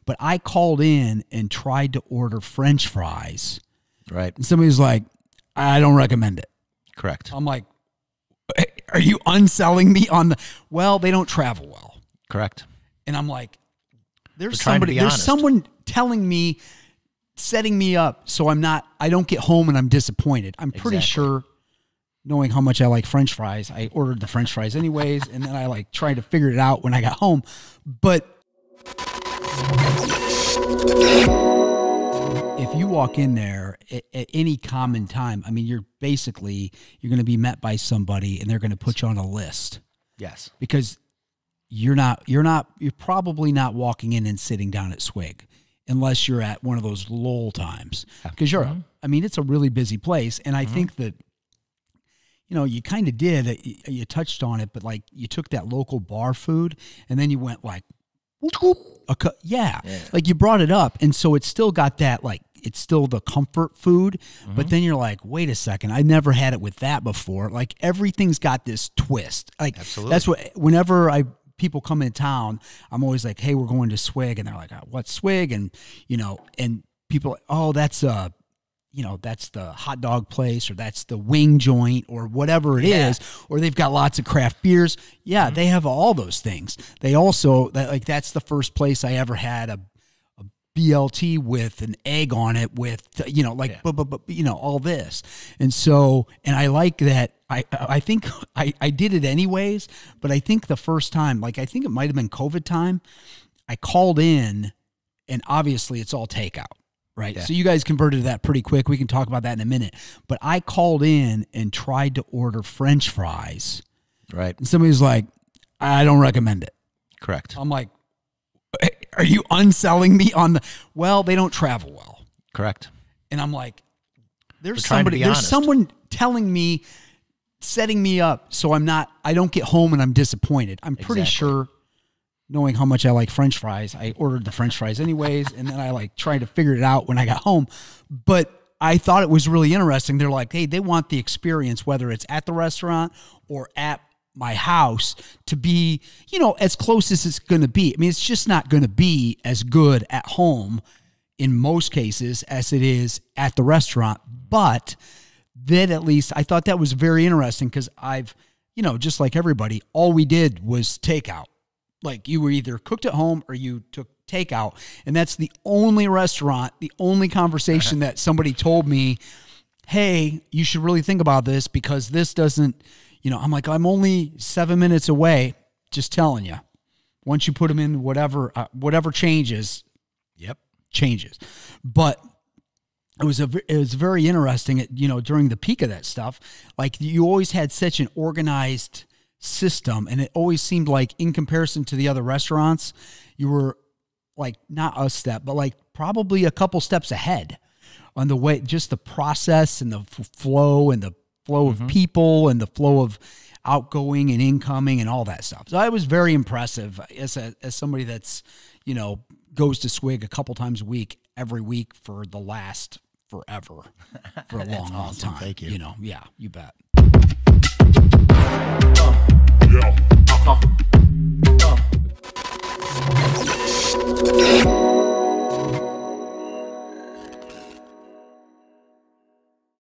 but I called in and tried to order French fries. Right. And somebody's like, I don't recommend it. Correct. I'm like, are you unselling me on the, well, they don't travel well. Correct. And I'm like, there's honest. someone telling me, setting me up so I don't get home and I'm disappointed. I'm pretty sure, knowing how much I like French fries, I ordered the French fries anyways, and then I like tried to figure it out when I got home. But if you walk in there at any common time, I mean, you're going to be met by somebody and they're going to put you on a list. Yes. Because you're probably not walking in and sitting down at Swig unless you're at one of those lull times. Because it's a really busy place. And I think that, you kind of did, you touched on it, but like you took that local bar food and then you went like, whoop, whoop, like you brought it up. And so it's still got that, like, it's still the comfort food, but then you're like, wait a second, I never had it with that before. Like everything's got this twist. Like that's what, whenever people come in town, I'm always like, hey, we're going to Swig. And they're like, what's Swig? And, and people are like, oh, that's that's the hot dog place, or that's the wing joint, or whatever it is, or they've got lots of craft beers. Yeah, they have all those things. They also, that's the first place I ever had a BLT with an egg on it with, all this. And so, and I like that. I think I did it anyways, but I think the first time, I think it might have been COVID time, I called in and obviously it's all takeout. Right. Yeah. So you guys converted to that pretty quick. We can talk about that in a minute. But I called in and tried to order French fries. Right. And somebody's like, I don't recommend it. Correct. I'm like, are you unselling me on the, well, they don't travel well. Correct. And I'm like, there's honest. someone telling me, setting me up so I don't get home and I'm disappointed. I'm pretty sure, knowing how much I like French fries, I ordered the French fries anyways, and then I like tried to figure it out when I got home. But I thought it was really interesting. They're like, hey, they want the experience, whether it's at the restaurant or at my house, to be, as close as it's going to be. I mean, it's just not going to be as good at home in most cases as it is at the restaurant. But then at least I thought that was very interesting because I've, just like everybody, all we did was takeout. Like you were either cooked at home or you took takeout. And that's the only restaurant, the only conversation that somebody told me, hey, you should really think about this because this doesn't, I'm like, I'm only 7 minutes away. Just telling you, once you put them in, whatever changes, changes. But it was very interesting, during the peak of that stuff. Like you always had such an organized system, and it always seemed like, in comparison to the other restaurants, you were like not a step, but like probably a couple steps ahead on the way, just the process and the flow of people and the flow of outgoing and incoming and all that stuff. So I was very impressive as somebody that's, goes to Swig a couple times a week, every week for the last forever, for a long time. Thank you. Yeah, you bet. Yeah.